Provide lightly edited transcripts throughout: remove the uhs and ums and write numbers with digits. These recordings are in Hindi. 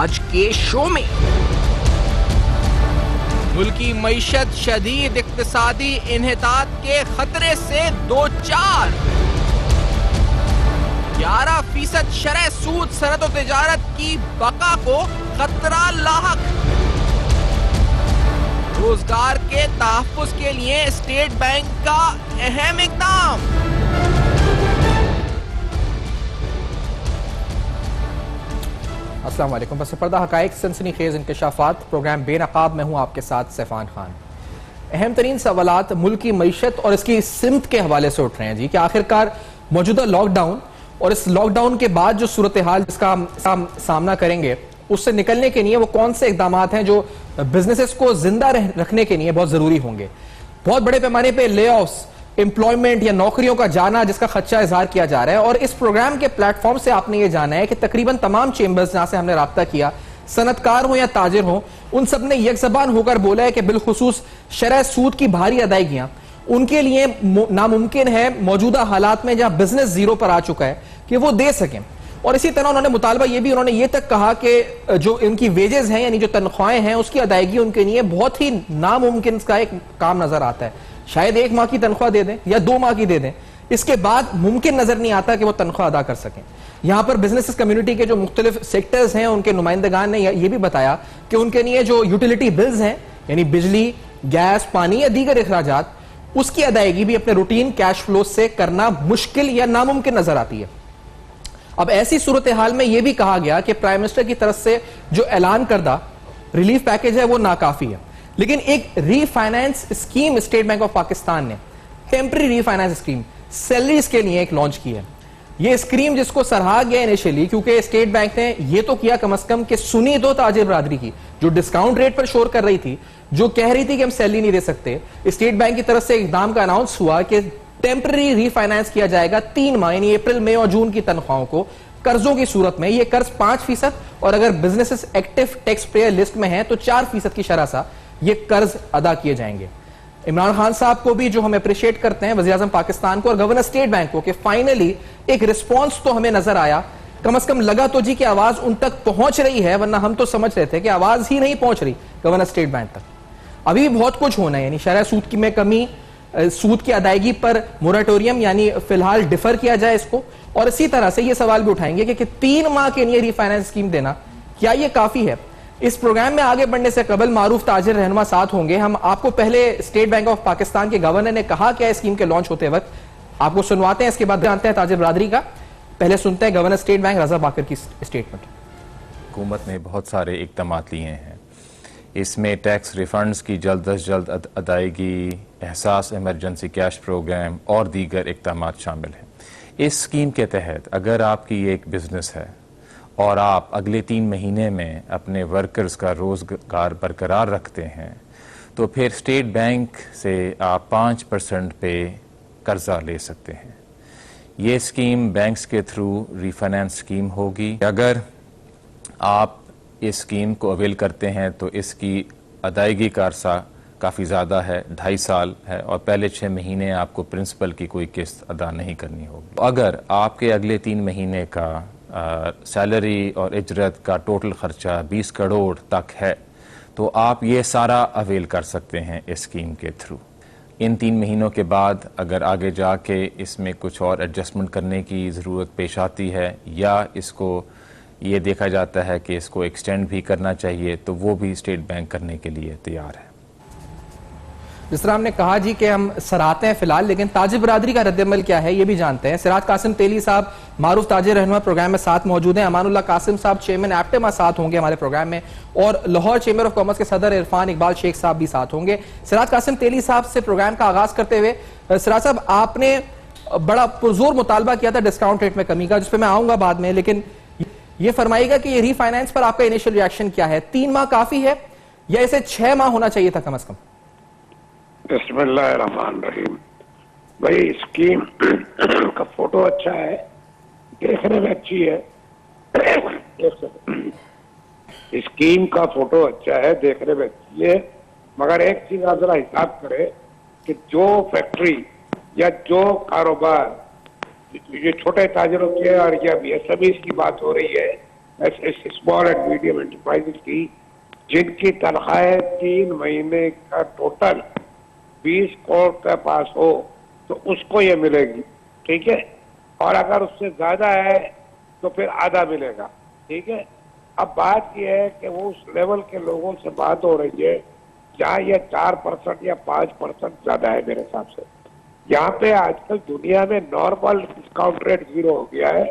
आज के शो में। मुल्की मईशत शदीद इक्तिसादी इन्हितात के खतरे से दो चार। 11% शरह सूद सनद और तिजारत की बका को खतरा लाहक। रोजगार के तहफ्फुज के लिए स्टेट बैंक का अहम इक़दाम। अस्सलाम वालेकुम। बस पर्दा हकाइक सनसनीखेज इंकशाफात प्रोग्राम बेनकाब में हूँ आपके साथ सैफान खान। अहम तरीन सवालात मुल्क की मईशत और इसकी सिमत के हवाले से उठ रहे हैं जी कि आखिरकार मौजूदा लॉकडाउन और इस लॉकडाउन के बाद जो सूरत हाल जिसका सामना करेंगे उससे निकलने के लिए वो कौन से इकदाम हैं जो बिजनेसेस को जिंदा रखने के लिए बहुत जरूरी होंगे। बहुत बड़े पैमाने पर ले ऑफ्स, एम्प्लॉयमेंट या नौकरियों का जाना जिसका खदशा इजहार किया जा रहा है। और इस प्रोग्राम के प्लेटफॉर्म से आपने ये जाना है कि तकरीबन तमाम चेंबर्स जहां से हमने राब्ता किया, सनतकार हो या ताजिर हो, उन सब ने यकजबान होकर बोला है कि बिलखुसूस शरह सूद की भारी अदायगियां उनके लिए नामुमकिन है मौजूदा हालात में जहां बिजनेस जीरो पर आ चुका है कि वो दे सकें। और इसी तरह उन्होंने मुतालबा उन्होंने ये तक कहा कि जो इनकी वेजेस हैं यानी जो तनख्वाहें हैं उसकी अदायगी उनके लिए बहुत ही नामुमकिन का एक काम नजर आता है। शायद 1 माह की तनख्वाह दे दें या 2 माह की दे दें, इसके बाद मुमकिन नजर नहीं आता कि वो तनख्वाह अदा कर सकें। यहां पर बिजनेस कम्युनिटी के जो मुख्तलिफ सेक्टर्स हैं उनके नुमाइंदगान ने यह भी बताया कि उनके लिए जो यूटिलिटी बिल्स हैं यानी बिजली, गैस, पानी या दीगर अखराजात, उसकी अदायगी भी अपने रूटीन कैश फ्लो से करना मुश्किल या नामुमकिन नजर आती है। अब ऐसी सूरत हाल में यह भी कहा गया कि प्राइम मिनिस्टर की तरफ से जो ऐलान करदा रिलीफ पैकेज है वो नाकाफी है, लेकिन एक refinance scheme state bank of Pakistan ने टेम्पररी रीफाइनेंस स्कीम सैलरीज के लिए एक लॉन्च की है। यह स्कीम जिसको सराहा गया इनिशियली क्योंकि स्टेट बैंक ने यह तो किया कम से कम कि सुनी दो ताजिर बरादरी की जो डिस्काउंट रेट पर शोर कर रही थी, जो कह रही थी कि हम सैलरी नहीं दे सकते। स्टेट बैंक की तरफ से इकदाम का अनाउंस हुआ कि टेम्पररी रीफाइनेंस किया जाएगा 3 माह यानी अप्रैल, मई और जून की तनख्वाहों को कर्जों की सूरत में। यह कर्ज 5% और अगर businesses active tax payer list में है तो 4% की शरह सा ये कर्ज अदा किए जाएंगे। इमरान खान साहब को भी जो हम अप्रिशिएट करते हैं, वज़ीर आज़म पाकिस्तान को और गवर्नर स्टेट बैंक को, कि फाइनली एक रिस्पॉन्स तो हमें नजर आया। कम से कम लगा तो जी कि आवाज उन तक पहुंच रही है, वरना हम तो समझ रहे थे कि आवाज ही नहीं पहुंच रही गवर्नर स्टेट बैंक तक। अभी बहुत कुछ होना है, यानी शरह सूद की में कमी, सूद की अदायगी पर मोरेटोरियम यानी फिलहाल डिफर किया जाए इसको। और इसी तरह से ये सवाल भी उठाएंगे कि 3 माह के लिए रीफाइनेंस स्कीम देना क्या ये काफी है। इस प्रोग्राम में आगे बढ़ने से कबल मारूफ ताजिर रहनुमा साथ होंगे। हम आपको पहले स्टेट बैंक ऑफ पाकिस्तान के गवर्नर ने कहा क्या स्कीम के लॉन्च होते वक्त, आपको सुनवाते हैं, इसके बाद जानते हैं ताजिर बरादरी का। पहले सुनते हैं गवर्नर स्टेट बैंक रजा बाकर की स्टेटमेंट। हुकूमत ने बहुत सारे इक़दाम लिए हैं, इसमें टैक्स रिफंड्स की जल्द अज जल्द अदायगी, एहसास इमरजेंसी कैश प्रोग्राम और दीगर इक़दाम शामिल हैं। इस स्कीम के तहत अगर आपकी एक बिजनेस है और आप अगले 3 महीने में अपने वर्कर्स का रोजगार बरकरार रखते हैं तो फिर स्टेट बैंक से आप 5% पे कर्जा ले सकते हैं। ये स्कीम बैंक्स के थ्रू रीफाइनेंस स्कीम होगी। अगर आप इस स्कीम को अवेल करते हैं तो इसकी अदायगी का अरसा काफ़ी ज़्यादा है, 2.5 साल है, और पहले 6 महीने आपको प्रिंसिपल की कोई किस्त अदा नहीं करनी होगी। अगर आपके अगले 3 महीने का सैलरी और इजरत का टोटल खर्चा 20 करोड़ तक है तो आप ये सारा अवेल कर सकते हैं इस स्कीम के थ्रू। इन 3 महीनों के बाद अगर आगे जाके इसमें कुछ और एडजस्टमेंट करने की ज़रूरत पेश आती है या इसको ये देखा जाता है कि इसको एक्सटेंड भी करना चाहिए तो वो भी स्टेट बैंक करने के लिए तैयार है। जिस तरह हमने कहा जी कि हम सराहते हैं फिलहाल, लेकिन ताजिर बरादरी का रद्दअमल क्या है ये भी जानते हैं। सिराज कासिम तेली साहब मारूफ ताजिर रहनुमा प्रोग्राम में साथ मौजूद हैं। अमानुल्लाह कासिम साहब चेयरमैन एप्टेमा साथ होंगे हमारे प्रोग्राम में, और लाहौर चेंबर ऑफ कॉमर्स के सदर इरफान इकबाल शेख साहब भी साथ होंगे। सिराज कासिम तेली साहब से प्रोग्राम का आगाज करते हुए, सिराज साहब आपने बड़ा पुरजोर मुतालबा किया था डिस्काउंट रेट में कमी का, जिस पर मैं आऊंगा बाद में, लेकिन ये फरमाइएगा कि ये रीफाइनेंस पर आपका इनिशियल रिएक्शन क्या है? 3 माह काफी है या इसे 6 माह होना चाहिए था कम से कम? बिस्मिल्लाहिर्रहमानिर्रहीम। भाई स्कीम का फोटो अच्छा है, देखने में अच्छी है। स्कीम का फोटो अच्छा है, देखने में अच्छी है, मगर एक चीज आप जरा हिसाब करें कि जो फैक्ट्री या जो कारोबार ये छोटे ताजरों के और या एसएमईज की बात हो रही है, स्मॉल एंड मीडियम एंटरप्राइजेज की, जिनकी तनख्वाहें 3 महीने का टोटल 20 करोड़ के पास हो तो उसको ये मिलेगी, ठीक है। और अगर उससे ज्यादा है तो फिर आधा मिलेगा, ठीक है। अब बात यह है कि वो उस लेवल के लोगों से बात हो रही है जहाँ ये 4% या 5% ज्यादा है मेरे हिसाब से। यहाँ पे आजकल दुनिया में नॉर्मल डिस्काउंट रेट 0 हो गया है,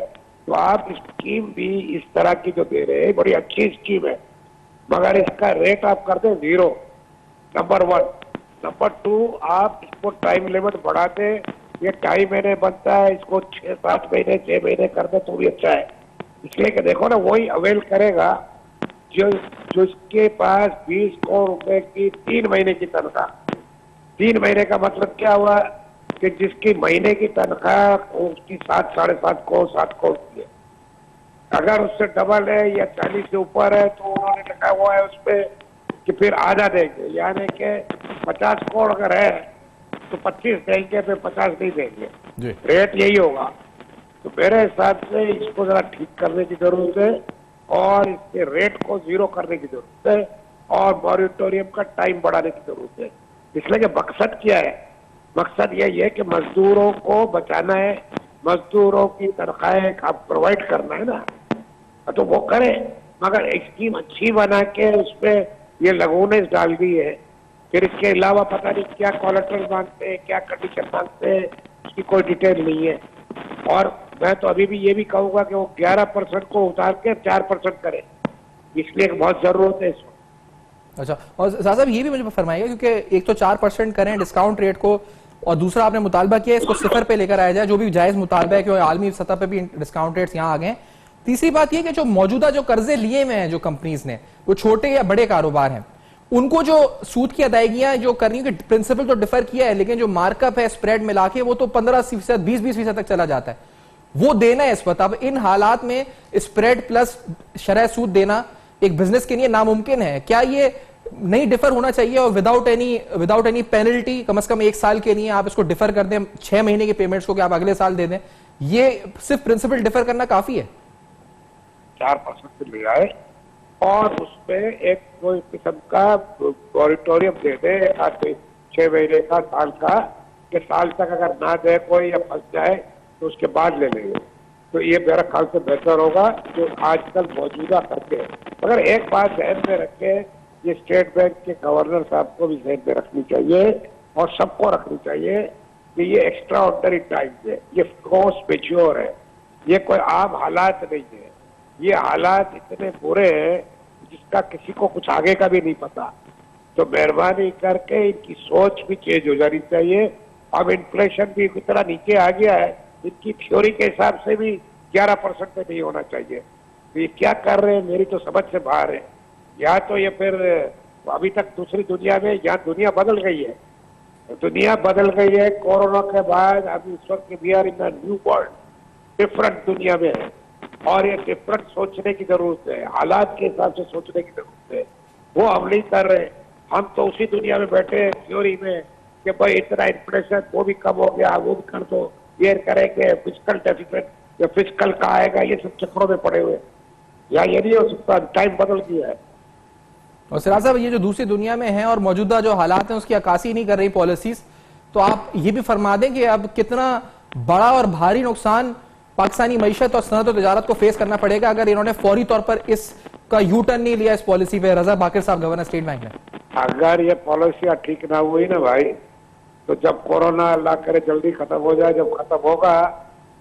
तो आप स्कीम भी इस तरह की जो दे रहे हैं बड़ी अच्छी स्कीम है, मगर इसका रेट आप कर दें 0, नंबर 1। नंबर 2, आप इसको टाइम लिमिट बढ़ा दें, ये 2.5 महीने बनता है, इसको 6-7 महीने 6 महीने कर दे तो भी अच्छा है। इसलिए कि देखो ना, वही अवेल करेगा जो इसके पास 20 करोड़ रुपए की 3 महीने की तनख्वाह। 3 महीने का मतलब क्या हुआ कि जिसकी महीने की तनख्वाह उसकी 7-7.5 करोड़ 7 करोड़ की है, अगर उससे डबल है या 40 से ऊपर है तो उन्होंने लिखा हुआ है उसपे कि फिर आधा देंगे, यानी कि 50 करोड़ अगर है तो 25 देंगे, फिर 50 नहीं देंगे, रेट यही होगा। तो मेरे हिसाब से इसको जरा ठीक करने की जरूरत है और इसके रेट को 0 करने की जरूरत है और मॉरिटोरियम का टाइम बढ़ाने की जरूरत है। इसलिए कि मकसद क्या है? मकसद यही है कि मजदूरों को बचाना है, मजदूरों की तनख्वाहें आप प्रोवाइड करना है ना, तो वो करें, मगर स्कीम अच्छी बना के उसपे ये लगोनेस डाल दी है। फिर इसके अलावा पता नहीं क्या कोलेटरल मांगते हैं, क्या कंडीशन मांगते हैं, उसकी कोई डिटेल नहीं है। और मैं तो अभी भी ये भी कहूंगा कि वो 11% को उतार के 4% करे, इसलिए बहुत जरूरत है इसको। अच्छा, और साहब ये भी मुझे फरमाइएगा, क्योंकि एक तो 4% करें डिस्काउंट रेट को, और दूसरा आपने मुतालबा किया इसको 0 पे लेकर आया जाए, जो भी जायज मुतालबा है, क्योंकि आलमी सतह पे भी डिस्काउंट रेट्स यहाँ आ गए। तीसरी बात यह कि जो मौजूदा जो कर्जे लिए हुए हैं जो कंपनीज ने, वो छोटे या बड़े कारोबार हैं, उनको जो सूद की अदायगियां जो करनी है, प्रिंसिपल तो डिफर किया है, लेकिन जो मार्कअप है स्प्रेड मिला के वो तो 15%, 20% तक चला जाता है, वो देना है इस वक्त। अब इन हालात में स्प्रेड प्लस शरह सूद देना एक बिजनेस के लिए नामुमकिन है। क्या ये नहीं डिफर होना चाहिए और विदाउट एनी पेनल्टी, कम से कम 1 साल के लिए आप इसको डिफर कर दें, 6 महीने के पेमेंट्स को कि आप अगले साल दे दें, ये सिर्फ प्रिंसिपल डिफर करना काफी है? 4% ले आए और उसपे एक कोई किस्म का मॉरिटोरियम दे दे, 6 महीने का, साल का, कि साल तक अगर ना दे कोई या फंस जाए तो उसके बाद ले लेंगे। तो ये मेरा ख्याल से बेहतर होगा जो आजकल मौजूदा करते हैं। मगर एक बात ध्यान में रखे, ये स्टेट बैंक के गवर्नर साहब को भी ध्यान में रखनी चाहिए और सबको रखनी चाहिए कि ये एक्स्ट्रा ऑर्डिनरी टाइम है, ये फोर्स मेच्योर है, ये कोई आम हालात नहीं है। ये हालात इतने बुरे हैं जिसका किसी को कुछ आगे का भी नहीं पता। तो मेहरबानी करके इनकी सोच भी चेंज हो जानी चाहिए। अब इन्फ्लेशन भी इतना नीचे आ गया है, इनकी थ्योरी के हिसाब से भी 11% पे नहीं होना चाहिए। तो ये क्या कर रहे हैं मेरी तो समझ से बाहर है। या तो ये फिर अभी तक दूसरी दुनिया में, यहाँ दुनिया बदल गई है, दुनिया बदल गई है कोरोना के बाद। अभी इस वक्त we are in new world, different दुनिया में है और ये डिफरेंट सोचने की जरूरत है, हालात के हिसाब से सोचने की जरूरत है। वो हम नहीं कर रहे, हम तो उसी दुनिया में बैठे हैं थ्योरी में कि भाई इतना इन्फ्लेशन, वो भी कम हो गया, वो भी कर दो, ये करेंगे, फिजिकल डेफिसिट या फिजिकल का आएगा, ये सब चक्रों में पड़े हुए। या ये नहीं हो सकता, टाइम बदल गया है। और सिराज साहब, ये जो दूसरी दुनिया में है और मौजूदा जो हालात हैं उसकी अक्कासी नहीं कर रही पॉलिसीज, तो आप ये भी फरमा दें कि अब कितना बड़ा और भारी नुकसान पाकिस्तानी मईशत और सनत और तिजारत को फेस करना पड़ेगा अगर इन्होंने फौरी तौर पर इसका यू टर्न नहीं लिया इस पॉलिसी पे। रजा बाकिर साहब, गवर्नर स्टेट बैंक ने, अगर ये पॉलिसी ठीक ना हुई ना भाई, तो जब कोरोना अल्लाह करे जल्दी खत्म हो जाए, जब खत्म होगा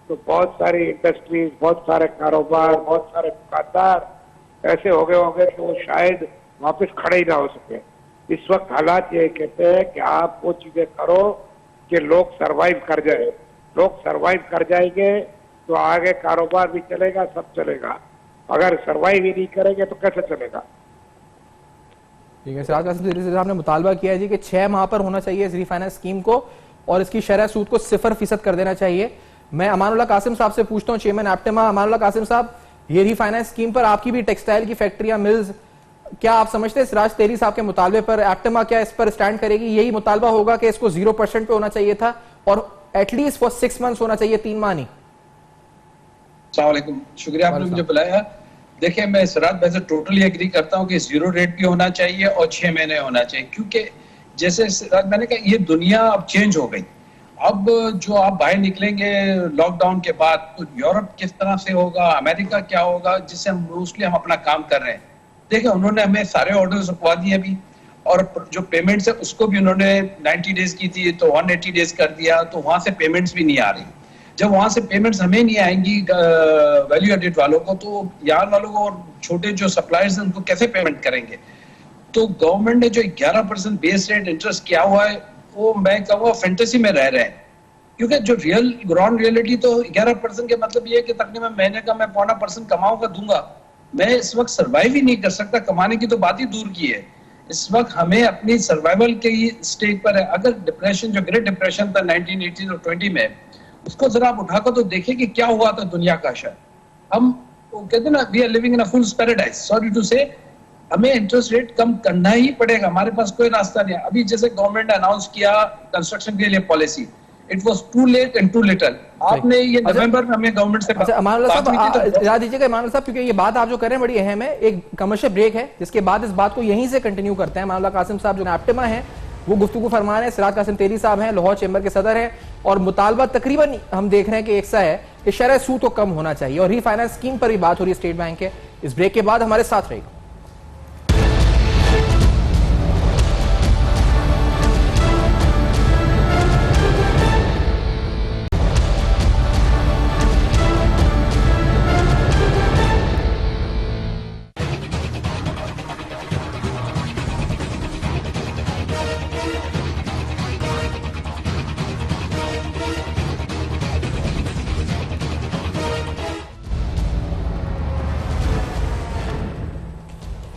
तो बहुत सारी इंडस्ट्रीज, बहुत सारे कारोबार, बहुत सारे दुकानदार ऐसे हो गए होंगे कि वो शायद वापस खड़े ही ना हो सके। इस वक्त हालात ये कहते हैं कि आप वो चीजें करो कि लोग सरवाइव कर जाए। लोग सरवाइव कर जाएंगे तो आगे कारोबार भी चलेगा, सब चलेगा। अगर सरवाइव ही नहीं करेंगे तो कैसे चलेगा? ठीक है, सिराज कासिम साहब ने मुतालबा किया है जी कि 6 माह पर होना चाहिए इस रीफाइनेंस स्कीम को और इसकी शरह सूद को 0% कर देना चाहिए। मैं अमानुल्लाह कासिम साहब से पूछता हूँ, चेयरमैन एप्टेमा। अमानुल्लाह कासिम साहब, ये रीफाइनेंस स्कीम पर आपकी भी टेक्सटाइल की फैक्ट्रियां, मिल्स, क्या आप समझते हैं सिराज तेरी साहब के मुतालबे पर एप्टेमा क्या इस पर स्टैंड करेगी? यही मुतालबा होगा कि इसको 0% पे होना चाहिए था और एटलीस्ट फॉर 6 मंथ्स होना चाहिए, 3 माह नहीं? अस्सलाम वालेकुम, शुक्रिया आपने मुझे बुलाया। देखिए, मैं सिराज भाई से टोटली एग्री करता हूँ कि जीरो रेट भी होना चाहिए और 6 महीने होना चाहिए, क्योंकि जैसे सिराज मैंने कहा, ये दुनिया अब चेंज हो गई। अब जो आप बाहर निकलेंगे लॉकडाउन के बाद, तो यूरोप किस तरह से होगा, अमेरिका क्या होगा, जिससे मोस्टली हम अपना काम कर रहे हैं। देखिए, उन्होंने हमें सारे ऑर्डर्स रुकवा दिए अभी, और जो पेमेंट्स है उसको भी उन्होंने 90 डेज की थी तो 180 डेज कर दिया, तो वहां से पेमेंट्स भी नहीं आ रही। जब वहां से पेमेंट्स हमें नहीं आएंगी वैल्यू एडिड वालों को, तो यहाँ वालों को और छोटे जो सप्लायर्स हैं उनको कैसे पेमेंट करेंगे? तो गवर्नमेंट ने जो 11% बेस रेट इंटरेस्ट किया हुआ है, वो मैं कहूँगा फैंटेसी में रह रहे हैं, क्योंकि जो रियल ग्राउंड रियलिटी तो 11% के मतलब ये है कि तकरीबन महीने का मैं 0.25% कमाऊंगा दूंगा। मैं इस वक्त सर्वाइव ही नहीं कर सकता, कमाने की तो बात ही दूर की है। इस वक्त हमें अपनी सर्वाइवल के स्टेज पर है। अगर डिप्रेशन, जो ग्रेट डिप्रेशन था 1980 और 20 में, उसको जरा आप उठाकर तो देखिए कि क्या हुआ था दुनिया का। शायद हम कहते हैं ना, we are living in a fool's paradise, sorry to say, हमें इंटरेस्ट रेट कम करना ही पड़ेगा, हमारे पास कोई रास्ता नहीं है। अभी जैसे गवर्नमेंट ने अनाउंस किया कंस्ट्रक्शन के लिए policy, it was too late and too little. आपने ये नवंबर में हमें गवर्नमेंट से अमानुल्लाह साहब याद दीजिएगा, अमानुल्लाह साहब, क्योंकि ये बात आप जो कर रहे हैं बड़ी अहम है। एक कमर्शियल ब्रेक है, जिसके बाद इस बात को यहीं से कंटिन्यू करते हैं। अमानुल्लाह कासिम साहब जो एप्टिमा है वो गुफ्तगू फरमा रहे हैं, सिराज कासिम तेली साहब हैं, लाहौर चेंबर के सदर हैं, और मुतालबा तकरीबन हम देख रहे हैं कि एक सा है कि शरह सूद तो कम होना चाहिए, और रीफाइनेंस स्कीम पर भी बात हो रही है स्टेट बैंक के। इस ब्रेक के बाद हमारे साथ रहेगा।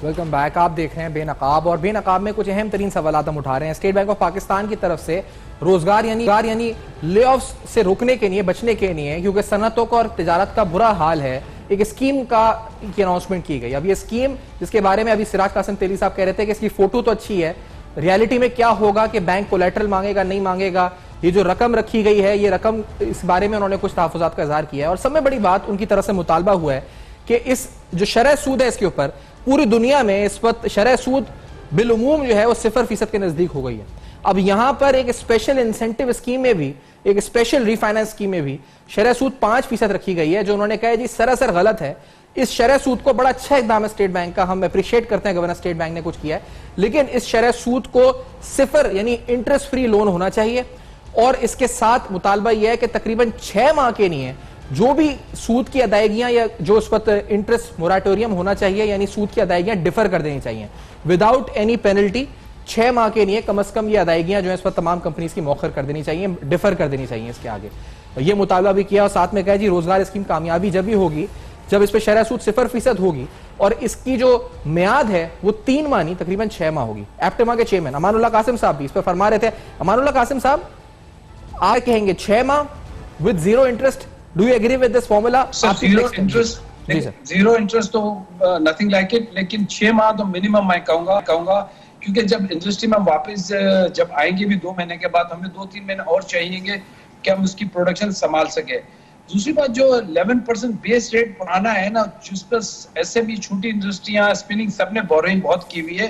Welcome back. आप देख रहे हैं बेनकाब, और बेनकाब में कुछ अहम तरीन सवाल हम उठा रहे हैं। स्टेट बैंक ऑफ पाकिस्तान की तरफ से रोजगार यानी ले ऑफ से रोकने के लिए, बचने के लिए, क्योंकि सनतों का और तिजारत का बुरा हाल है, एक स्कीम की अनाउंसमेंट की गई। अब ये स्कीम, जिसके बारे में अभी सिराज कासिम तेली साहब कह रहे थे कि इसकी फोटो तो अच्छी है, रियलिटी में क्या होगा कि बैंक कोलेटरल मांगेगा नहीं मांगेगा, ये जो रकम रखी गई है, ये रकम, इस बारे में उन्होंने कुछ तहफ़्फ़ुज़ात का इज़हार किया है। और सबसे बड़ी बात उनकी तरफ से मुतालबा हुआ है कि इस जो शरह सूद है, इसके ऊपर पूरी दुनिया में इस वक्त शरह सूद बिलउमूम जो है वो 0% के नजदीक हो गई है। अब यहां पर एक स्पेशल इंसेंटिव स्कीम में भी, एक स्पेशल रीफाइनेंस स्कीम में भी शरह सूद 5% रखी गई है, जो उन्होंने कहा है जी सरासर गलत है। इस शरह सूद को, बड़ा अच्छा इकदाम है स्टेट बैंक का, हम अप्रिशिएट करते हैं गवर्नर स्टेट बैंक ने कुछ किया है, लेकिन इस शरह सूद को 0 यानी इंटरेस्ट फ्री लोन होना चाहिए। और इसके साथ मुतालबा यह है कि तकरीबन 6 माह के लिए जो भी सूद की अदायगियां, या जो उस वक्त इंटरेस्ट मोराटोरियम होना चाहिए, यानी सूद की अदायगियां डिफर कर देनी चाहिए विदाउट एनी पेनल्टी। 6 माह के लिए कम से कम ये अदायगियां जो है इस पर तमाम कंपनीज की मौखर कर देनी चाहिए, डिफर कर देनी चाहिए इसके आगे। ये मुतालबा भी किया, और साथ में कहा जी रोजगार स्कीम कामयाबी जब भी होगी जब इस पर शरह सूद 0% होगी, और इसकी जो म्याद है वो 3 माह नहीं तकरीबन 6 माह होगी। एप्टिमा के चेयरमैन अमानुल्लाह कासिम साहब भी इस पर फरमा रहे थे। अमानुल्लाह कासिम साहब, आप कहेंगे 6 माह with zero interest, do you agree with this formula? Zero interest तो नथिंग लाइक इट, लेकिन 6 माह तो मिनिमम मैं कहूंगा, क्योंकि जब इंडस्ट्री में वापस जब आएंगे भी 2 महीने के बाद, हमें 2-3 महीने और चाहिए कि हम उसकी प्रोडक्शन संभाल सके। दूसरी बात, जो 11% बेस रेट पुराना है ना, जिस पर एसएमई, छोटी इंडस्ट्रियां, स्पिनिंग, सबने बोरिंग बहुत की हुई है,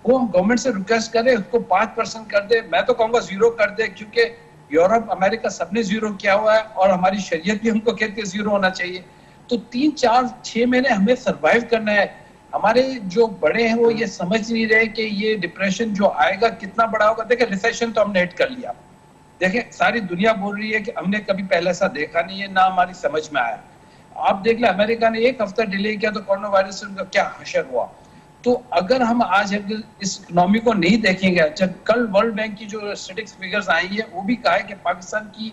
वो हम गवर्नमेंट से रिक्वेस्ट करें उसको 5% कर दे। मैं तो कहूंगा 0 कर दे, क्योंकि यूरोप, अमेरिका सबने 0 किया हुआ है, और हमारी शरीयत भी हमको कहती है 0 होना चाहिए। तो 3-4-6 महीने हमें सरवाइव करना है। हमारे जो बड़े हैं वो ये समझ नहीं रहे कि ये डिप्रेशन जो आएगा कितना बड़ा होगा। देखिए, रिसेशन तो हमने हिट कर लिया, देखिए सारी दुनिया बोल रही है कि हमने कभी पहले ऐसा देखा नहीं है, ना हमारी समझ में आया। आप देख ले, अमेरिका ने 1 हफ्ता डिले किया तो कोरोना वायरस से उनका क्या हशर हुआ। तो अगर हम आज इस इकोनॉमी को नहीं देखेंगे, जब कल वर्ल्ड बैंक की जो स्टैटिस्टिक्स फिगर्स आई है वो भी कहा है कि पाकिस्तान की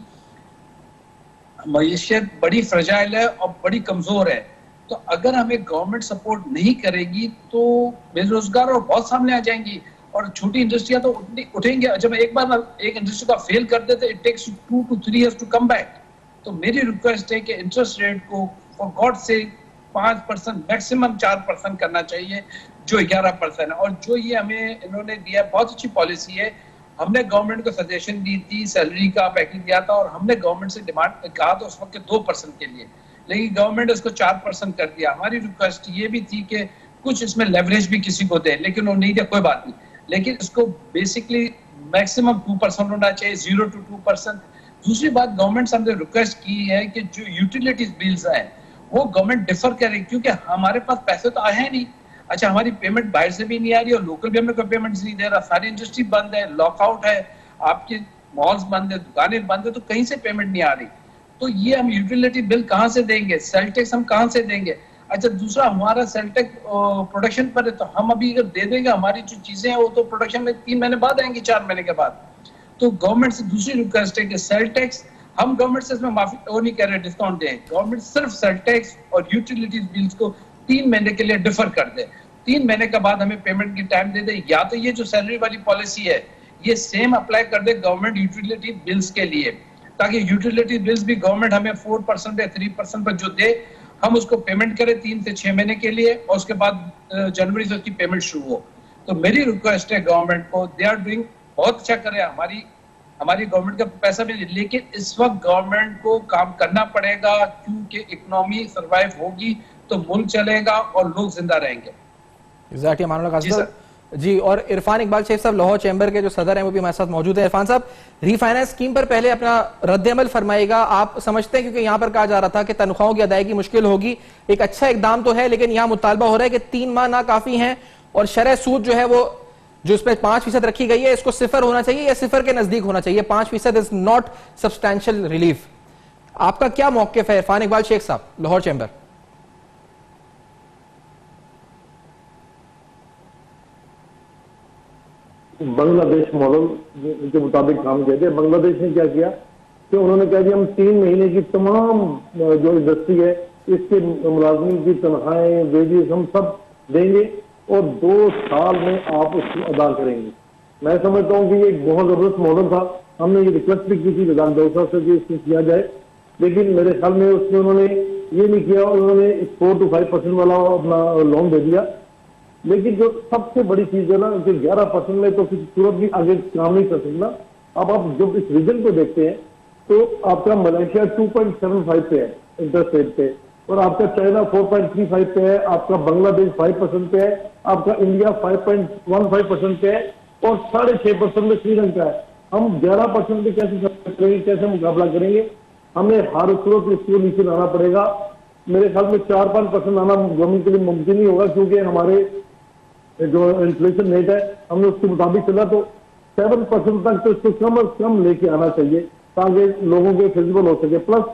मईशत बड़ी फ्रजाइल है और बड़ी कमजोर है, तो अगर हमें गवर्नमेंट सपोर्ट नहीं करेगी तो बेरोजगार और बहुत सामने आ जाएंगी, और छोटी इंडस्ट्रियां तो उठेंगे। जब एक बार एक इंडस्ट्री का फेल कर देते, it takes 2 to 3 years to come back. तो मेरी रिक्वेस्ट है कि इंटरेस्ट रेट को फॉर गॉड से 5%, मैक्सिमम 4% करना चाहिए, जो 11% है। और जो ये हमें इन्होंने दिया, बहुत अच्छी पॉलिसी है। हमने गवर्नमेंट को सजेशन दी थी, सैलरी का पैकेज दिया था, और हमने गवर्नमेंट से डिमांड कहा था उस वक्त 2% के लिए, लेकिन गवर्नमेंट ने उसको 4% कर दिया। हमारी रिक्वेस्ट ये भी थी कि कुछ इसमें लेवरेज भी किसी को दे, लेकिन वो नहीं दिया, कोई बात नहीं, लेकिन इसको बेसिकली मैक्सिमम 2% होना चाहिए, 0 to 2%। दूसरी बात, गवर्नमेंट से हमने रिक्वेस्ट की है कि जो यूटिलिटीज बिल्स हैं वो गवर्नमेंट डिफर करे, क्योंकि हमारे पास पैसे तो आए हैं नहीं। अच्छा, हमारी पेमेंट बाहर से भी नहीं आ रही और लोकल भी हमें कोई पेमेंट नहीं दे रहा, सारी इंडस्ट्री बंद है, लॉकआउट है, आपके मॉल्स बंद है, दुकानें बंद है, तो कहीं से पेमेंट नहीं आ रही। तो ये हम यूटिलिटी बिल कहाँ से देंगे, सेल टैक्स हम कहाँ से देंगे? अच्छा, दूसरा हमारा सेल टैक्स प्रोडक्शन पर है, तो हम अभी अगर दे देंगे, हमारी जो चीजें हैं वो तो प्रोडक्शन में 3 महीने बाद आएंगी, 4 महीने के बाद। तो गवर्नमेंट से दूसरी रिक्वेस्ट है कि सेल टैक्स, हम गवर्नमेंट से इसमें माफी वो नहीं कह रहे डिस्काउंट दें, गवर्नमेंट सिर्फ सेल टैक्स और यूटिलिटीज बिल्स को 3 महीने के लिए डिफर कर दे, 3 महीने के बाद हमें पेमेंट की टाइम दे दे। या तो ये जो सैलरी वाली पॉलिसी है ये सेम अप्लाई कर दे गवर्नमेंट यूटिलिटी बिल्स के लिए, ताकि यूटिलिटी बिल्स भी गवर्नमेंट हमें 4% या 3% पर जो दे, हम उसको पेमेंट करें 3 से 6 महीने के लिए, और उसके बाद जनवरी से उसकी पेमेंट शुरू हो। तो मेरी रिक्वेस्ट है गवर्नमेंट को, दे आर डूइंग बहुत अच्छा करे, हमारी गवर्नमेंट का पैसा भी, लेकिन इस वक्त गवर्नमेंट को काम करना पड़ेगा, क्योंकि इकोनॉमी सर्वाइव होगी तो मुल्क चलेगा और लोग जिंदा रहेंगे। एग्जैक्टली, मानूल्लाह जी। और इरफान इकबाल शेख साहब लाहौर चैम्बर के जो सदर हैं वो भी हमारे साथ मौजूद है। इरफान साहब, रीफाइनेंस स्कीम पर पहले अपना रद्द-ए-अमल फरमाएगा। आप समझते हैं, क्योंकि यहाँ पर कहा जा रहा था कि तनख्वाहों की अदायगी मुश्किल होगी, एक अच्छा इकदाम तो है, लेकिन यहाँ मुतालबा हो रहा है कि 3 माह ना काफी हैं, और शरह सूद जो है वो जो इसमें 5% रखी गई है, इसको 0 होना चाहिए या 0 के नजदीक होना चाहिए। 5% इज नॉट सब्सटैंशियल रिलीफ। आपका क्या मौक़िफ़ है इरफान इकबाल शेख साहब, लाहौर चैम्बर? बांग्लादेश मॉडल के मुताबिक काम किया गया। बांग्लादेश ने क्या किया कि उन्होंने कहा कि हम 3 महीने की तमाम जो इंडस्ट्री है इसके मुलाजमीन की तनख्वाहें, वेजेस हम सब देंगे और 2 साल में आप उसको अदा करेंगे। मैं समझता हूँ कि ये एक बहुत जबरदस्त मॉडल था। हमने ये रिक्वेस्ट भी की थी विधान दौसा से कि इसको किया जाए, लेकिन मेरे ख्याल में उसमें उन्होंने ये नहीं किया, उन्होंने 4 to 5% वाला अपना लोन दे दिया। लेकिन जो सबसे बड़ी चीज है ना कि 11% में तो किसी सूरत भी आगे काम नहीं कर सकना। अब आप जब इस रीजन को देखते हैं तो आपका मलेशिया 2.75 पे है इंटरेस्ट रेट पे, और आपका चाइना 4.35 पे है, आपका बांग्लादेश 5% पे है, आपका इंडिया 5.15% पे है, और 6.5% में श्रीलंका है। हम 11% पे कैसे करेंगे, कैसे मुकाबला करेंगे? हमें हर सूरत इसको नीचे लाना पड़ेगा। मेरे ख्याल में 4-5% आना गवर्नमेंट के लिए मुमकिन नहीं होगा, क्योंकि हमारे जो इन्फ्लेशन रेट है हमने उसके मुताबिक चला तो 7% तक तो इसको कम और कम लेके आना चाहिए ताकि लोगों के फिजिबल हो सके। प्लस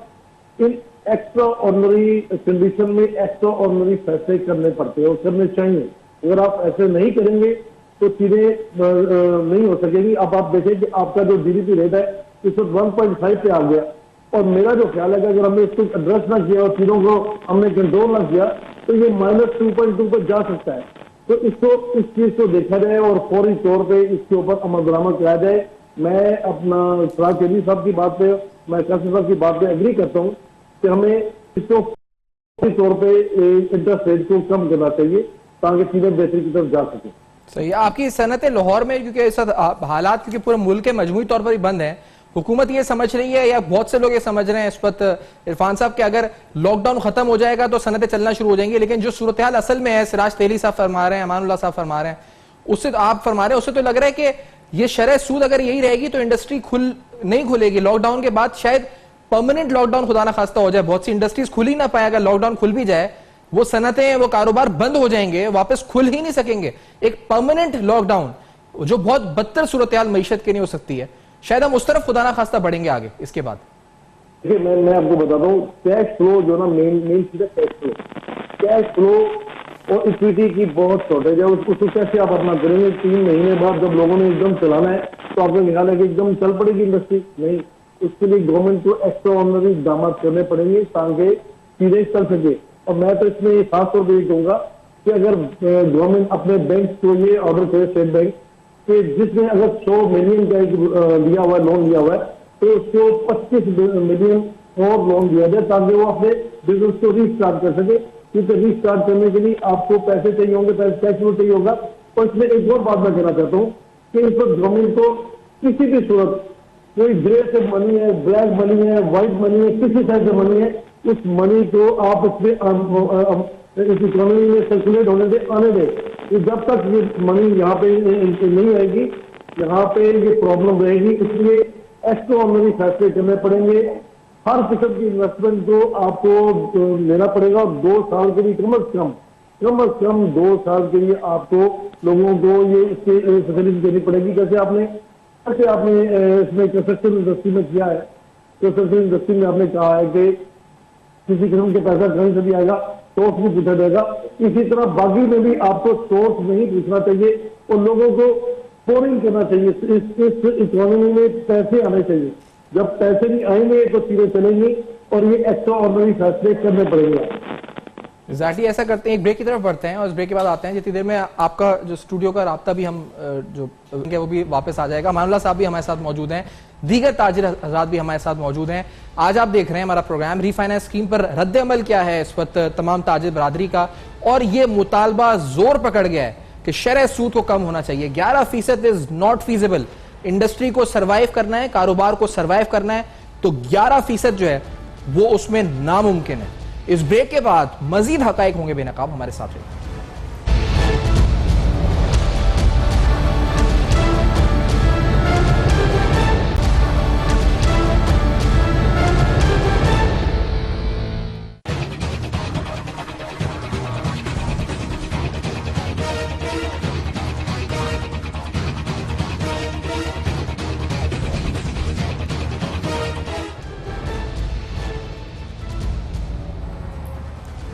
इन एक्स्ट्रा ऑर्डिनरी कंडीशन में एक्स्ट्रा ऑर्डिनरी फैसले करने पड़ते हैं और करने चाहिए। अगर आप ऐसे नहीं करेंगे तो चीजें नहीं हो सकेगी। अब आप देखें कि आपका जो जीडीपी रेट है इस वक्त 1.5 पे आ गया, और मेरा जो ख्याल है कि अगर हमने इसको एड्रेस ना किया और चीजों को हमने कंट्रोल ना किया तो ये -2.2 पर जा सकता है। तो इसको इस चीज को देखा जाए और फौरी तौर पे इसके ऊपर अमल दरामद किया जाए। मैं अपना सराज चेली साहब की बात पे, मैं कासिम साहब की बात पे एग्री करता हूँ कि हमें इसको फौरी तौर पे इंटरेस्ट रेट को कम करना चाहिए ताकि चीजें बेहतरी की तरफ जा सके। सही है। आपकी सनत लाहौर में, क्योंकि इस हालात क्योंकि पूरे मुल्क के मजमूई तौर पर ही बंद है, हुकूमत ये समझ रही है या बहुत से लोग ये समझ रहे हैं इस वक्त इरफान साहब कि अगर लॉकडाउन खत्म हो जाएगा तो सनतें चलना शुरू हो जाएंगी, लेकिन जो सूरत हाल असल में है, सिराज तेली साहब फरमा रहे हैं, अमानुल्लाह साहब फरमा रहे हैं, उससे आप फरमा रहे हैं, उससे तो लग रहा है कि ये शरह सूद अगर यही रहेगी तो इंडस्ट्री नहीं खुलेगी। लॉकडाउन के बाद शायद परमानेंट लॉकडाउन खुदा ना खास्ता हो जाए, बहुत सी इंडस्ट्रीज खुल ही ना पाए। अगर लॉकडाउन खुल भी जाए, वो सनतें, वो कारोबार बंद हो जाएंगे, वापस खुल ही नहीं सकेंगे। एक परमानेंट लॉकडाउन जो बहुत बदतर सूरत हाल मईशत की नहीं हो सकती है, शायद हम उस तरफ खुदा ना खास्ता बढ़ेंगे आगे इसके बाद। देखिए, मैं आपको बताता हूँ, कैश फ्लो जो ना मेन चीज है, कैश फ्लो और इक्विटी की बहुत शॉर्टेज है। उसको कैसे आप अपना करेंगे? 3 महीने बाद जब लोगों ने एकदम चलाना है तो आपको ख्याल है कि एकदम चल पड़ेगी इंडस्ट्री? नहीं, उसके लिए गवर्नमेंट को एक्स्ट्रा ऑर्डिनरी इकदाम करने पड़ेंगे ताकि चीजें चल सके। और मैं तो इसमें खासतौर पर ये कहूंगा कि अगर गवर्नमेंट अपने बैंक को ये ऑर्डर करे, स्टेट बैंक कि जिसने अगर 100 मिलियन का लिया हुआ है, लोन लिया हुआ है, तो उसको 25 मिलियन और लोन दिया जाए ताकि वो अपने बिजनेस को रीस्टार्ट कर सके। क्योंकि रीस्टार्ट करने के लिए आपको पैसे चाहिए होंगे, कैश फ्लो चाहिए होगा। और इसमें एक और बात मैं कहना चाहता हूँ कि इस वक्त गवर्नमेंट को किसी भी सूरत, कोई ग्रे से मनी है, ब्लैक मनी है, व्हाइट मनी है, किसी टाइप से मनी है, उस मनी को आप उसमें इस इकोनॉमी में सर्कुलेट होने से आने दें। जब तक ये मनी यहाँ पे नहीं आएगी, यहाँ पे ये प्रॉब्लम रहेगी। इसलिए एक्स्ट्रा ऑर्डिनरी फैसले करने पड़ेंगे। हर किस्म की इन्वेस्टमेंट को आपको लेना पड़ेगा। 2 साल के लिए कम अज कम 2 साल के लिए आपको लोगों को ये इसके फैसिलिटी देनी पड़ेगी। जैसे आपने इसमें कंस्ट्रक्शन इंडस्ट्री में किया है, कंस्ट्रक्शन इंडस्ट्री में आपने कहा है कि किसी किस्म के पैसा कहीं से भी आएगा, सोर्स भी पूछा जाएगा। इसी तरह बाकी में भी आपको सोर्स नहीं पूछना चाहिए और लोगों को पोरिंग करना चाहिए। इस इकोनॉमी में पैसे आने चाहिए। जब पैसे नहीं आएंगे तो चीजें चलेंगी और ये एक्स्ट्रा ऑर्डिनरी फैसले करने पड़ेंगे। एग्जैक्टली ऐसा करते हैं। एक ब्रेक की तरफ बढ़ते हैं और इस ब्रेक के बाद आते हैं। जितनी देर में आपका जो स्टूडियो का राब्ता भी हम जो वो भी वापस आ जाएगा। मानुल्लाह साहब भी हमारे साथ मौजूद हैं, दीगर ताजिर हज़रात भी हमारे साथ मौजूद हैं। आज आप देख रहे हैं हमारा प्रोग्राम रीफाइनेंस स्कीम पर रद्द अमल क्या है इस वक्त तमाम ताजिर बरादरी का, और ये मुतालबा जोर पकड़ गया है कि शरह सूद को कम होना चाहिए। 11% इज नॉट फीजिबल। इंडस्ट्री को सर्वाइव करना है, कारोबार को सर्वाइव करना है, तो 11% जो है वो उसमें नामुमकिन है। इस ब्रेक के बाद मजीद हकाइक होंगे बेनकाब, हमारे साथ रहिए।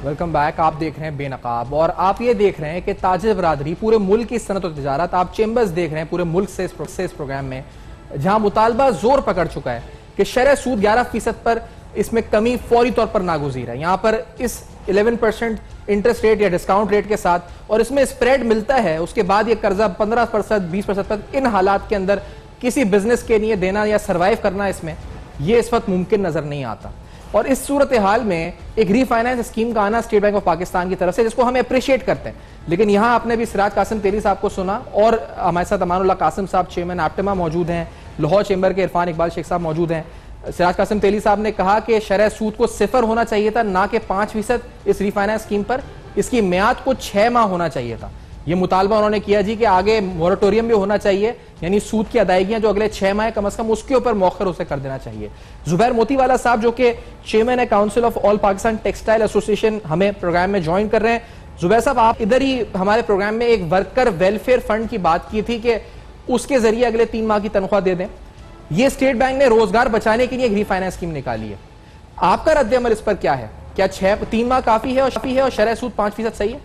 Welcome back. आप देख रहे हैं बेनकाब और आप ये देख रहे हैं कि ताजिर बरादरी पूरे मुल्क की सनत और तिजारत, आप चेंबर्स देख रहे हैं पूरे मुल्क से इस प्रोग्राम में, जहां मुतालबा जोर पकड़ चुका है कि शरह सूद 11% पर इसमें कमी फौरी तौर पर नागुज़ीर है। यहां पर इस 11% इंटरेस्ट रेट या डिस्काउंट रेट के साथ, और इसमें स्प्रेड मिलता है, उसके बाद ये कर्जा 15%, 20% तक इन हालात के अंदर किसी बिजनेस के लिए देना या सर्वाइव करना, इसमें यह इस वक्त मुमकिन नजर नहीं आता। और इस सूरत हाल में एक रीफाइनेंस स्कीम का आना स्टेट बैंक ऑफ पाकिस्तान की तरफ से, जिसको हम अप्रिशिएट करते हैं, लेकिन यहां आपने भी सिराज कासिम तेली साहब को सुना और हमारे साथ अमानुल्लाह कासिम साहब चेयरमैन एप्टिमा मौजूद हैं, लाहौर चेंबर के इरफान इकबाल शेख साहब मौजूद हैं। सिराज कासिम तेली साहब ने कहा कि शरह सूद को 0 होना चाहिए था, ना कि 5% इस रीफाइनेंस स्कीम पर। इसकी म्याद को 6 माह होना चाहिए था। यह मुतालबा उन्होंने किया जी कि आगे मोरेटोरियम भी होना चाहिए, यानी सूद की अदायगियां जो अगले 6 माह कम से कम उसके ऊपर मौखर उसे कर देना चाहिए। जुबैर मोतीवाला साहब जो कि चेयरमैन है council of all Pakistan textile association, हमें प्रोग्राम में ज्वाइन कर रहे हैं। जुबैर साहब, आप इधर ही हमारे प्रोग्राम में एक वर्कर वेलफेयर फंड की बात की थी कि उसके जरिए अगले 3 माह की तनख्वाह दे दें। यह स्टेट बैंक ने रोजगार बचाने के लिए एक रीफाइनेंस स्कीम निकाली है। आपका रद्द अमल इस पर क्या है? क्या 3 माह काफी है और शरह सूद 5% सही है?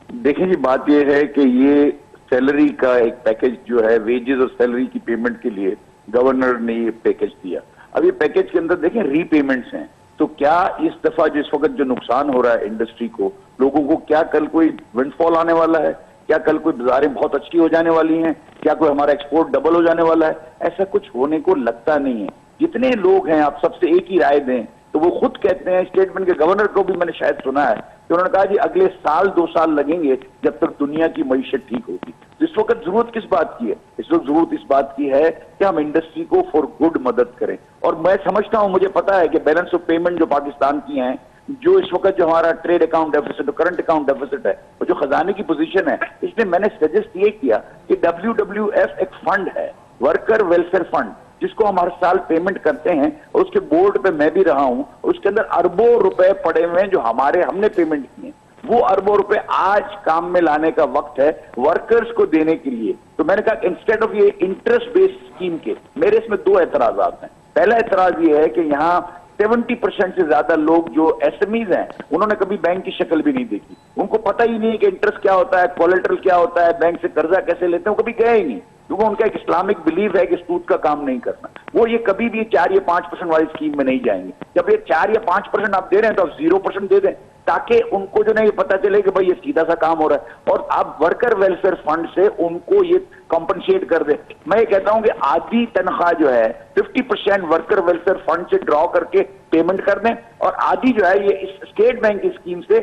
देखिए जी, बात यह है कि ये सैलरी का एक पैकेज जो है, वेजेस और सैलरी की पेमेंट के लिए गवर्नर ने ये पैकेज दिया। अब ये पैकेज के अंदर देखें रीपेमेंट्स हैं, तो क्या इस दफा जिस वक्त जो नुकसान हो रहा है इंडस्ट्री को, लोगों को, क्या कल कोई विंडफॉल आने वाला है? क्या कल कोई बाजारें बहुत अच्छी हो जाने वाली हैं? क्या कोई हमारा एक्सपोर्ट डबल हो जाने वाला है? ऐसा कुछ होने को लगता नहीं है। जितने लोग हैं, आप सबसे एक ही राय दें तो वो खुद कहते हैं, स्टेटमेंट के गवर्नर को भी मैंने शायद सुना है कि उन्होंने कहा जी अगले 2 साल लगेंगे जब तक दुनिया की मईशत ठीक होगी। इस वक्त जरूरत किस बात की है? इस वक्त जरूरत इस बात की है कि हम इंडस्ट्री को फॉर गुड मदद करें। और मैं समझता हूं, मुझे पता है कि बैलेंस ऑफ पेमेंट जो पाकिस्तान की हैं, जो इस वक्त जो हमारा trade account deficit, current account deficit है, और जो खजाने की पोजीशन है, इसलिए मैंने सजेस्ट ये किया कि WWF एक फंड है, वर्कर वेलफेयर फंड, जिसको हम हर साल पेमेंट करते हैं, और उसके बोर्ड पे मैं भी रहा हूं। उसके अंदर अरबों रुपए पड़े हुए हैं जो हमने पेमेंट किए। वो अरबों रुपए आज काम में लाने का वक्त है वर्कर्स को देने के लिए। तो मैंने कहा इंस्टेड ऑफ ये इंटरेस्ट बेस्ड स्कीम के, मेरे इसमें 2 एतराजात हैं। पहला एतराज ये है कि यहाँ 70% से ज्यादा लोग जो एसएमईज हैं, उन्होंने कभी बैंक की शक्ल भी नहीं देखी। उनको पता ही नहीं है कि इंटरेस्ट क्या होता है, कोलेटरल क्या होता है, बैंक से कर्जा कैसे लेते हैं, वो कभी गए ही नहीं, क्योंकि उनका एक इस्लामिक बिलीव है कि सूद का काम नहीं करना। वो ये कभी भी 4 या 5% वाली स्कीम में नहीं जाएंगे। जब ये 4 या 5% आप दे रहे हैं तो आप 0% दे दें। ताकि उनको जो नहीं पता चले कि भाई ये सीधा सा काम हो रहा है, और आप वर्कर वेलफेयर फंड से उनको ये कॉम्पनसेट कर दे। मैं ये कहता हूं कि आधी तनख्वाह जो है 50% वर्कर वेलफेयर फंड से ड्रॉ करके पेमेंट कर दें, और आधी जो है ये इस स्टेट बैंक की स्कीम से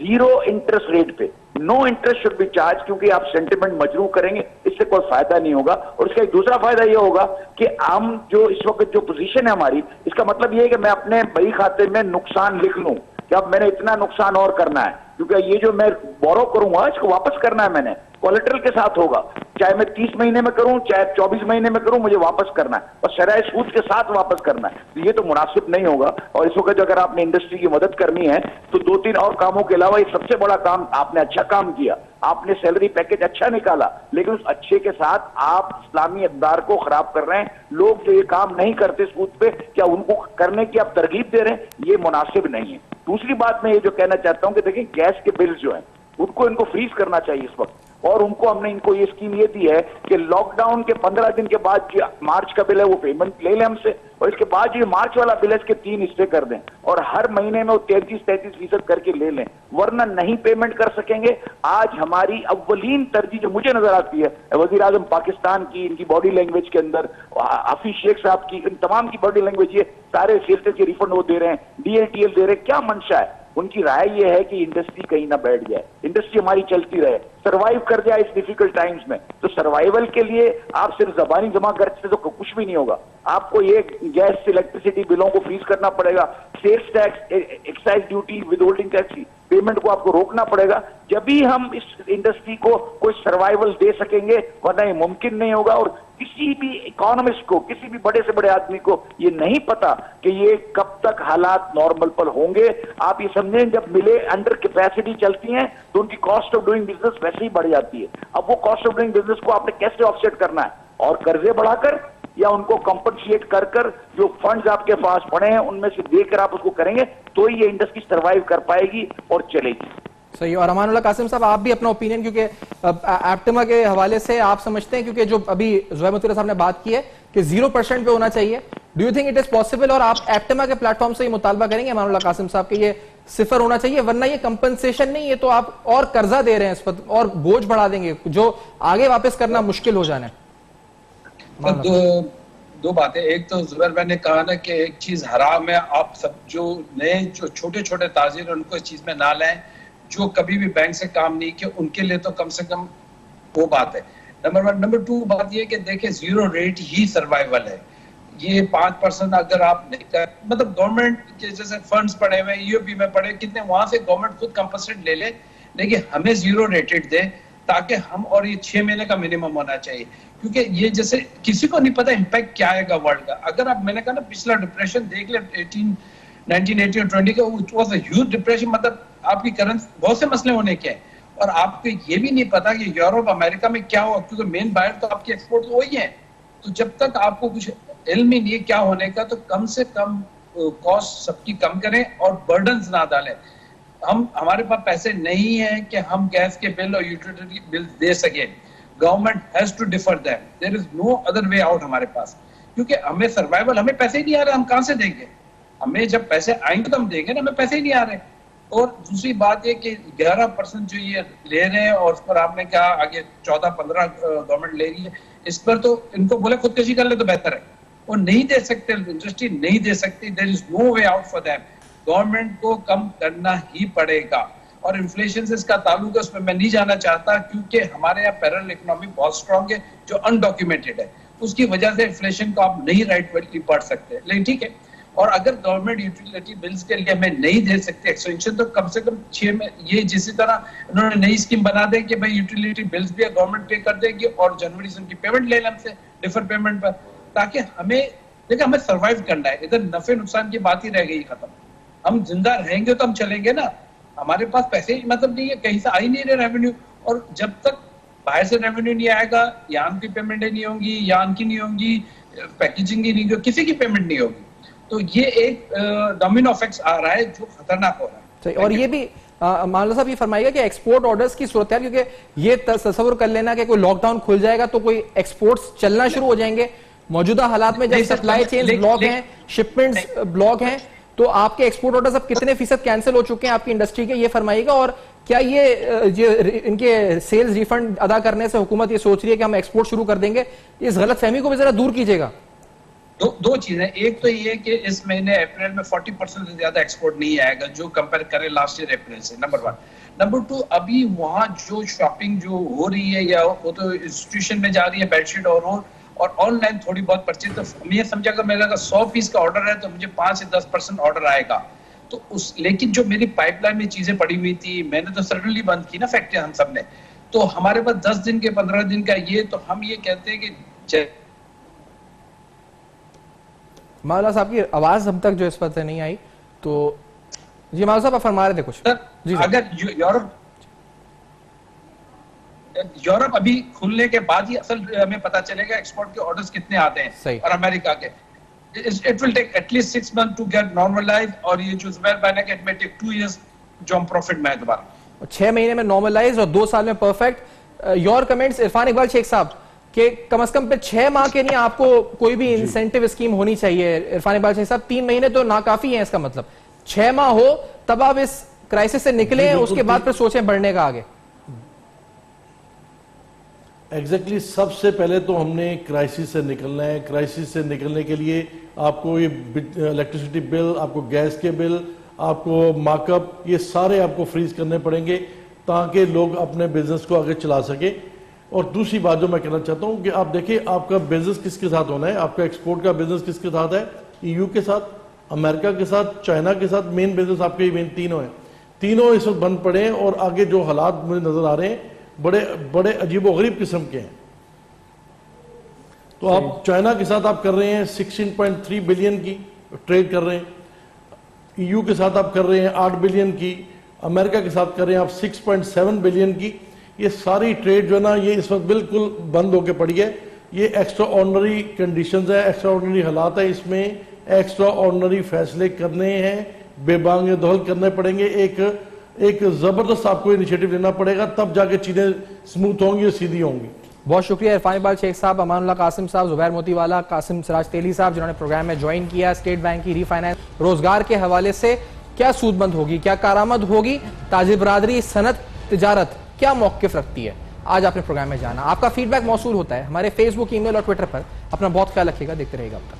0 इंटरेस्ट रेट पे, no interest should be charge, क्योंकि आप सेंटिमेंट मजरू करेंगे, इससे कोई फायदा नहीं होगा। और इसका एक दूसरा फायदा ये होगा कि हम जो इस वक्त जो पोजीशन है हमारी, इसका मतलब ये है कि मैं अपने बही खाते में नुकसान लिख लूं कि अब मैंने इतना नुकसान और करना है, क्योंकि ये जो मैं बोरो करूंगा इसको वापस करना है, मैंने कोलेटरल के साथ होगा, चाहे मैं 30 महीने में करूं चाहे 24 महीने में करूं, मुझे वापस करना है और शरह सूद के साथ वापस करना है। तो ये तो मुनासिब नहीं होगा। और इस वक्त अगर आपने इंडस्ट्री की मदद करनी है तो 2-3 और कामों के अलावा ये सबसे बड़ा काम आपने अच्छा काम किया, आपने सैलरी पैकेज अच्छा निकाला, लेकिन उस अच्छे के साथ आप इस्लामी इक़दार को खराब कर रहे हैं। लोग जो ये काम नहीं करते सूद पे, क्या उनको करने की आप तरगीब दे रहे हैं? ये मुनासिब नहीं है। दूसरी बात मैं ये जो कहना चाहता हूं कि देखिए गैस के बिल जो है उनको इनको फ्रीज करना चाहिए इस वक्त, और उनको हमने इनको ये स्कीम ये दी है कि लॉकडाउन के 15 दिन के बाद जो मार्च का बिल है वो पेमेंट ले लें हमसे, और इसके बाद जो मार्च वाला बिल है इसके 3 हिस्से कर दें, और हर महीने में वो 33-33% करके ले लें, वरना नहीं पेमेंट कर सकेंगे। आज हमारी अव्वलीन तरजीह जो मुझे नजर आती है वजीर आजम पाकिस्तान की, इनकी बॉडी लैंग्वेज के अंदर, हाफिज शेख साहब की, इन तमाम की बॉडी लैंग्वेज, ये सारे सेल्स के रिफंड वो दे रहे हैं, DLTL दे रहे हैं, क्या मंशा है उनकी? राय ये है कि इंडस्ट्री कहीं ना बैठ जाए, इंडस्ट्री हमारी चलती रहे, सरवाइव कर जाए इस डिफिकल्ट टाइम्स में। तो सर्वाइवल के लिए आप सिर्फ जबानी जमा कर से तो कुछ भी नहीं होगा, आपको ये गैस इलेक्ट्रिसिटी बिलों को फ्रीज करना पड़ेगा, sales tax, excise duty, withholding tax की पेमेंट को आपको रोकना पड़ेगा, जब भी हम इस इंडस्ट्री को कोई सर्वाइवल दे सकेंगे, वरना ये मुमकिन नहीं होगा। और किसी भी इकोनॉमिस्ट को, किसी भी बड़े से बड़े आदमी को ये नहीं पता कि ये कब तक हालात नॉर्मल पर होंगे। आप ये समझें जब मिले अंडर कैपेसिटी चलती हैं तो उनकी कॉस्ट ऑफ डूइंग बिजनेस वैसे ही बढ़ जाती है। अब वो कॉस्ट ऑफ डूइंग बिजनेस को आपने कैसे ऑफसेट करना है? और कर्जे बढ़ाकर या उनको कंपनसेट कर कर जो फंड्स आपके पास पड़े हैं उनमें से देकर आप उसको करेंगे तो ही ये इंडस्ट्री सर्वाइव कर पाएगी और चलेगी। सही। और अमानुल्लाह कासिम साहब, आप भी अपना ओपिनियन, क्योंकि एप्टिमा के हवाले से आप समझते हैं, क्योंकि जो अभी ज़ुहैब मतूरा साहब ने बात की है कि 0% पे होना चाहिए, do you think it is possible? और आप एप्टिमा के प्लेटफॉर्म से ये मुतालबा करेंगे अमानुल्लाह कासिम साहब कि ये 0 होना चाहिए, वरना ये कंपनसेशन नहीं, ये तो आप और कर्जा दे रहे हैं इस पर और बोझ बढ़ा देंगे जो आगे वापस करना मुश्किल हो जाना है। दो बातें, एक तो जुबैर भाई ने कहा ना कि एक चीज हराम है, आप सब जो नए जो छोटे छोटे ताजिर हैं उनको इस चीज में ना लाएं, जो कभी भी बैंक से काम नहीं किया उनके लिए तो कम से कम वो बात है। नंबर 1। नंबर 2 बात ये कि देखिए 0 रेट ही सर्वाइवल है। ये 5% अगर आप नहीं कर, मतलब गवर्नमेंट के जैसे फंड्स पड़े हुए, यूओपी में पड़े कितने, वहां से गवर्नमेंट खुद कंपनसेट ले ले, लेकिन हमें 0 रेटेड दे ताकि हम, और ये 6 महीने का मिनिमम होना चाहिए, क्योंकि ये जैसे किसी को नहीं पता इम्पैक्ट क्या आएगा वर्ल्ड का। अगर आप, मैंने कहा ना, पिछला डिप्रेशन देख ले 1918 और 20 का, it was a huge depression, मतलब आपकी करंट बहुत से मसले होने के हैं, और आपको ये भी नहीं पता कि यूरोप अमेरिका में क्या हुआ, क्योंकि मेन बायर तो आपकी एक्सपोर्ट तो वही है। तो जब तक आपको कुछ इल्म ही नहीं है क्या होने का, तो कम से कम कॉस्ट सबकी कम करें और बर्डन्स ना डालें। हमारे पास पैसे नहीं है कि हम गैस के बिल और यूटिलिटी बिल दे सके, government has to defer that, there is no other way out हमारे पास, क्योंकि हमें सर्वाइवल, हमें पैसे ही नहीं आ रहे, हम कहां से देंगे? हमें जब पैसे आएंगे तो हम देंगे ना, हमें पैसे ही नहीं आ रहे। और दूसरी बात ये कि 11% जो ये ले रहे हैं, और उस पर आपने कहा आगे 14-15 गवर्नमेंट ले रही है, इस पर तो इनको बोले खुदकशी कर ले तो बेहतर है। वो नहीं दे सकते, इंडस्ट्री नहीं दे सकती, there is no way out for them, government को कम करना ही पड़ेगा। और इन्फ्लेशन से इसका ताल्लुक है, उसमें मैं नहीं जाना चाहता, क्योंकि हमारे यहाँ पैरेलल इकोनॉमी बहुत स्ट्रांग है जो अनडॉक्यूमेंटेड है, उसकी वजह से इन्फ्लेशन को आप नहीं राइटली पढ़ सकते। लेकिन ठीक है, और अगर गवर्नमेंट यूटिलिटी बिल्स के लिए हमें नहीं दे सकते एक्सटेंशन, तो कम से कम 6 में ये जिसी तरह इन्होंने नई स्कीम बना दे कि भाई यूटिलिटी बिल्स भी गवर्नमेंट पे कर देगी और जनवरी से उनकी पेमेंट ले लें हमसे डिफर पेमेंट पर, ताकि हमें, देखिए हमें सर्वाइव करना है, इधर नफे नुकसान की बात ही रह गई खत्म। हम जिंदा रहेंगे तो हम चलेंगे ना, हमारे पास पैसे ही मतलब नहीं है, कहीं से आ ही नहीं रहे रेवेन्यू, और जब तक बाहर से रेवेन्यू नहीं आएगा, यान की पेमेंटें नहीं होंगी, यान की नहीं होंगी, पैकेजिंग की नहीं होगी, किसी की पेमेंट नहीं होगी, तो ये एक डोमिनो इफेक्ट आ रहा है जो खतरनाक हो रहा है। और ये भी मामला साहब ये फरमाइएगा कि एक्सपोर्ट ऑर्डर्स की सूरत है, क्योंकि ये तस्वुर कर लेना कि कोई लॉकडाउन खुल जाएगा तो कोई एक्सपोर्ट्स चलना शुरू हो जाएंगे, मौजूदा हालात में जब सप्लाई चेन ब्लॉक हैं, शिपमेंट्स ब्लॉक हैं, तो आपके एक्सपोर्ट ऑर्डर्स अब कितने फीसद कैंसिल हो चुके हैं आपकी इंडस्ट्री के, ये फरमाइएगा। और क्या ये इनके सेल्स रिफंड अदा करने से हुकूमत ये सोच रही है कि हम एक्सपोर्ट शुरू कर देंगे? इस गलतफहमी को भी जरा दूर कीजिएगा। दो चीजें, एक तो ये कि इस महीने अप्रैल में 40% से ज्यादा एक्सपोर्ट नहीं आएगा जो कंपेयर करें लास्ट ईयर अप्रैल से, नंबर 1। नंबर 2, अभी वहां जो शॉपिंग जो हो रही है या वो तो इंस्टीट्यूशन में जा रही है बेडशीट और ऑनलाइन थोड़ी बहुत परचेज, तो हम ये समझा अगर मेरा 100 पीस का ऑर्डर है तो मुझे 5 से 10% ऑर्डर आएगा। तो लेकिन जो मेरी पाइपलाइन में चीजें पड़ी हुई थी, मैंने तो सडनली बंद की ना फैक्ट्री हम सब ने, तो हमारे पास 10 दिन के 15 दिन का ये, तो हम ये कहते हैं कि मावला साहब की आवाज हम तक जो इस वक्त नहीं आई, तो जी मावला साहब आप फरमा रहे थे कुछ। जी अगर यूरोप अभी खुलने के बाद ही असल हमें पता चलेगा एक्सपोर्ट के ऑर्डर्स कितने आते हैं, और अमेरिका के it will take at least 6 months to get normalize, और ये जो जुबैर भाई ने कहा इट मे टेक 2 years जो हम प्रॉफिट में है दोबारा। 6 महीने में नॉर्मलाइज और 2 साल में perfect. Your comments Irfan Iqbal Shaikh sahab कि कम से कम पे 6 माह के लिए आपको कोई भी इंसेंटिव स्कीम होनी चाहिए। इरफान इकबाल शेख साहब 3 महीने तो नाकाफी है, इसका मतलब 6 माह हो तब आप इस क्राइसिस से निकले, उसके बाद फिर सोचें बढ़ने का आगे। एग्जैक्टली सबसे पहले तो हमने क्राइसिस से निकलना है। क्राइसिस से निकलने के लिए आपको ये इलेक्ट्रिसिटी बिल, आपको गैस के बिल, आपको मार्कअप, ये सारे आपको फ्रीज करने पड़ेंगे ताकि लोग अपने बिजनेस को आगे चला सके। और दूसरी बात जो मैं कहना चाहता हूँ कि आप देखिए आपका बिजनेस किसके साथ होना है, आपका एक्सपोर्ट का बिजनेस किसके साथ है, EU के साथ, अमेरिका के साथ, चाइना के साथ। मेन बिजनेस आपके मेन तीनों हैं, तीनों इस वक्त बंद पड़े हैं और आगे जो हालात मुझे नजर आ रहे हैं बड़े बड़े अजीबोगरीब किस्म के हैं। तो आप चाइना के साथ आप कर रहे हैं 16.3 बिलियन की ट्रेड कर रहे हैं, EU के साथ आप कर रहे हैं 8 बिलियन की, अमेरिका के साथ कर रहे हैं आप 6.7 बिलियन की। ये सारी ट्रेड जो है ना ये इस वक्त बिल्कुल बंद होकर पड़ी है। ये एक्स्ट्रा ऑर्डिनरी कंडीशंस है, एक्स्ट्रा ऑर्डिनरी हालात है, इसमें एक्स्ट्रा ऑर्डिनरी फैसले करने हैं, बेबांग दौल करने पड़ेंगे। एक जबरदस्त आपको इनिशिएटिव लेना पड़ेगा, तब जाके चीजें स्मूथ होंगी और सीधी होंगी। बहुत शुक्रिया इरफान इकबाल शेख साहब, अमानुल्लाह कासिम साहब, जुबैर मोतीवाला, कासिम सिराज तेली साहब जिन्होंने प्रोग्राम में ज्वाइन किया। स्टेट बैंक की रीफाइनेंस, रोजगार के हवाले से क्या सूदबंद होगी, क्या कारामद होगी, ताजिर बरादरी, सनत, तिजारत क्या मौक़िफ़ रखती है, आज आपने प्रोग्राम में जाना। आपका फीडबैक मौसूल होता है हमारे फेसबुक, ईमेल और ट्विटर पर। अपना बहुत ख्याल रखिएगा, देखते रहिएगा अब तक।